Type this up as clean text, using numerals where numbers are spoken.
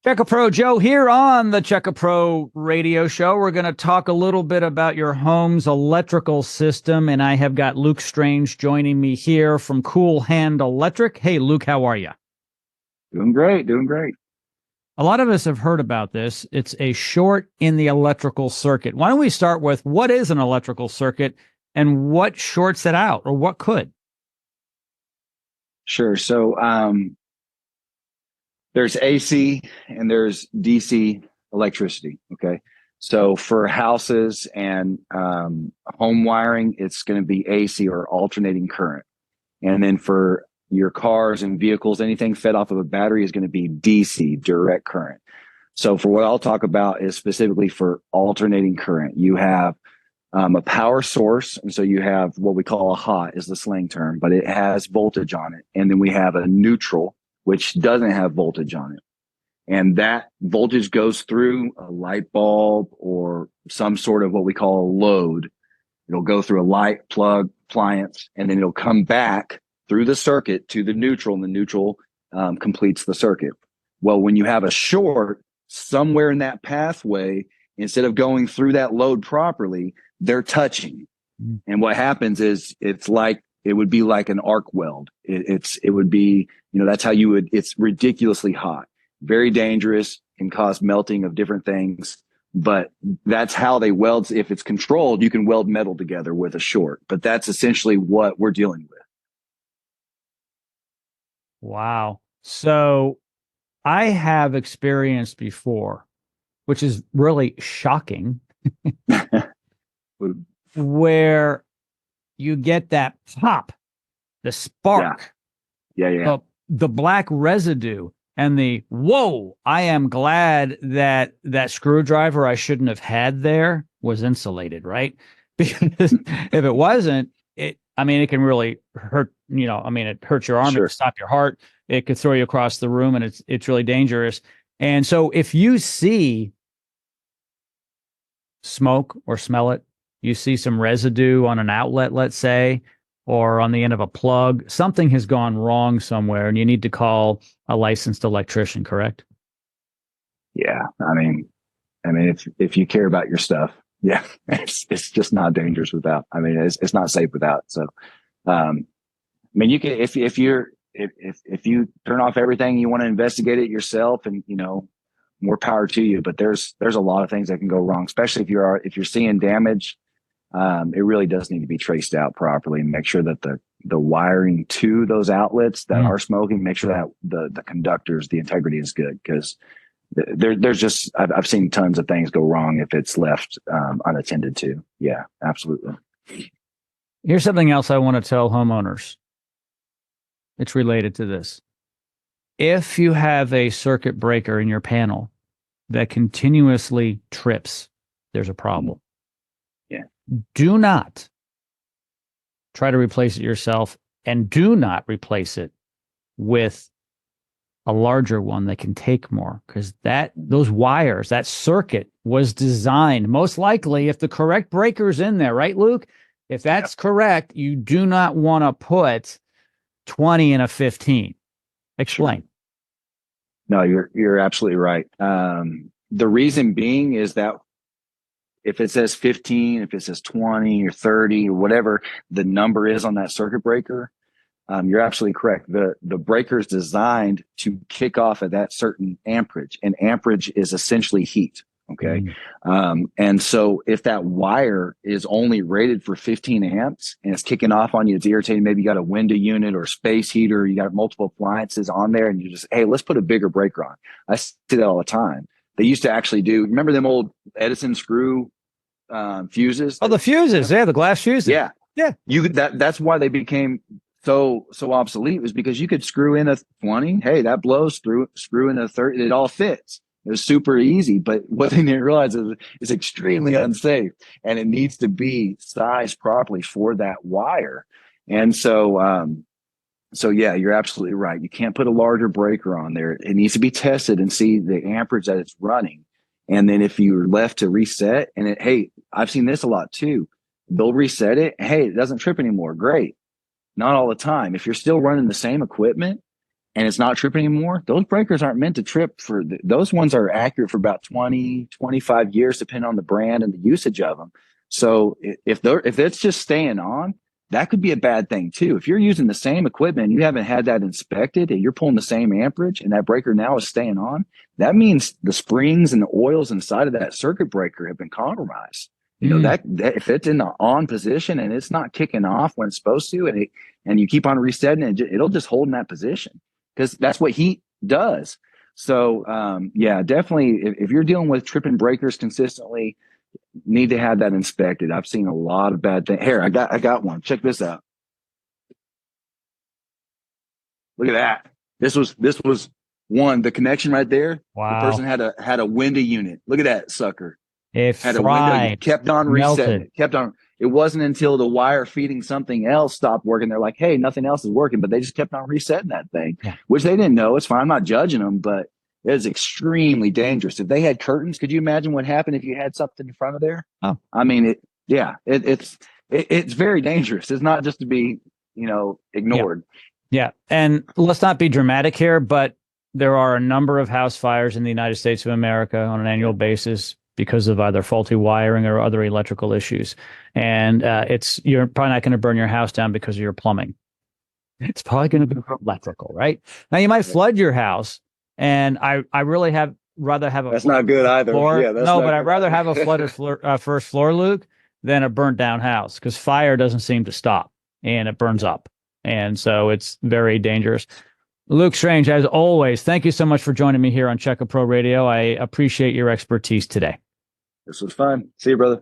Check Pro Joe here on the Check Pro radio show. We're going to talk a little bit about your home's electrical system, and I have got Luke Strange joining me here from Cool Hand Electric. Hey, Luke, how are you? Doing great, doing great. A lot of us have heard about this. It's a short in the electrical circuit. Why don't we start with what is an electrical circuit and what shorts it out, or what could? Sure. There's AC and there's DC electricity. Okay. So for houses and home wiring, it's going to be AC or alternating current. And then for your cars and vehicles, anything fed off of a battery is going to be DC, direct current. So for what I'll talk about is specifically for alternating current. You have a power source. And so you have what we call a hot is the slang term, but it has voltage on it. And then we have a neutral, which doesn't have voltage on it. And that voltage goes through a light bulb or some sort of what we call a load. It'll go through a light plug appliance, and then it'll come back through the circuit to the neutral, and the neutral completes the circuit. Well, when you have a short somewhere in that pathway, instead of going through that load properly, they're touching. And what happens is it would be like an arc weld. It would be, that's how it's ridiculously hot, very dangerous, can cause melting of different things. But that's how they weld. If it's controlled, you can weld metal together with a short, but that's essentially what we're dealing with. Wow. So I have experienced before, which is really shocking, where you get that pop, the spark, yeah. The black residue, and the whoa. I am glad that screwdriver I shouldn't have had there was insulated, right? Because if it wasn't, it can really hurt. It hurts your arm, Sure. it could stop your heart, it could throw you across the room, and it's really dangerous. And so if you see smoke or smell it, you see some residue on an outlet, let's say, or on the end of a plug, something has gone wrong somewhere, and you need to call a licensed electrician, correct? Yeah. If you care about your stuff, yeah, it's just not dangerous without. It's not safe without. So, you can, if you turn off everything, you want to investigate it yourself, and, more power to you. But there's a lot of things that can go wrong, especially if you're seeing damage. It really does need to be traced out properly, and make sure that the wiring to those outlets that are smoking, make sure that the conductors, the integrity is good, because there's just, I've seen tons of things go wrong if it's left unattended to. Yeah, absolutely. Here's something else I want to tell homeowners. It's related to this. If you have a circuit breaker in your panel that continuously trips, there's a problem. Yeah. Do not try to replace it yourself, and do not replace it with a larger one that can take more, because those wires, that circuit was designed, most likely, if the correct breaker's in there, right, Luke? If that's correct, you do not want to put 20 in a 15. Explain. No, you're absolutely right. The reason being is that if it says 15, if it says 20 or 30 or whatever the number is on that circuit breaker, you're absolutely correct. The breaker is designed to kick off at that certain amperage, and amperage is essentially heat. Okay. And so if that wire is only rated for 15 amps and it's kicking off on you, it's irritating. Maybe you got a window unit or space heater, you got multiple appliances on there, and you just, hey, let's put a bigger breaker on. I see that all the time. They used to actually remember them old Edison screw fuses? Oh, the fuses. Yeah, the glass fuses. Yeah. Yeah. That's why they became so obsolete, was because you could screw in a 20. Hey, that blows through, screw in a 30. It all fits. It was super easy, but what they didn't realize is it's extremely unsafe, and it needs to be sized properly for that wire. And so yeah, you're absolutely right. You can't put a larger breaker on there. It needs to be tested and see the amperage that it's running. And then if you're left to reset, and hey, I've seen this a lot too. They'll reset it. Hey, it doesn't trip anymore. Great. Not all the time. If you're still running the same equipment and it's not tripping anymore, those breakers aren't meant to trip those ones are accurate for about 20, 25 years, depending on the brand and the usage of them. So if it's just staying on, that could be a bad thing too. If you're using the same equipment and you haven't had that inspected and you're pulling the same amperage and that breaker now is staying on, that means the springs and the oils inside of that circuit breaker have been compromised. You know, that if it's in the on position and it's not kicking off when it's supposed to, and you keep on resetting it, it'll just hold in that position, because that's what heat does. So yeah, definitely, if you're dealing with tripping breakers consistently, need to have that inspected. I've seen a lot of bad things. Here, I got one. Check this out. Look at that. This was one. The connection right there. Wow. The person had a window unit. Look at that sucker. It Had fried, a window. You kept on resetting melted. it. Kept on. It wasn't until the wire feeding something else stopped working. They're like, hey, nothing else is working, but they just kept on resetting that thing, which they didn't know. It's fine. I'm not judging them, but it is extremely dangerous. If they had curtains, could you imagine what happened if you had something in front of there? Oh, I mean, it's very dangerous. It's not just to be, ignored. Yeah. And let's not be dramatic here, but there are a number of house fires in the United States of America on an annual basis because of either faulty wiring or other electrical issues. And you're probably not going to burn your house down because of your plumbing. It's probably going to be electrical, right? Now you might flood your house, and I really rather have a that's not good either. Floor. Yeah, no, but I'd rather have a flooded first floor, Luke, than a burnt down house, because fire doesn't seem to stop and it burns up. And so it's very dangerous. Luke Strange, as always, thank you so much for joining me here on Check A Pro Radio. I appreciate your expertise today. This was fun. See you, brother.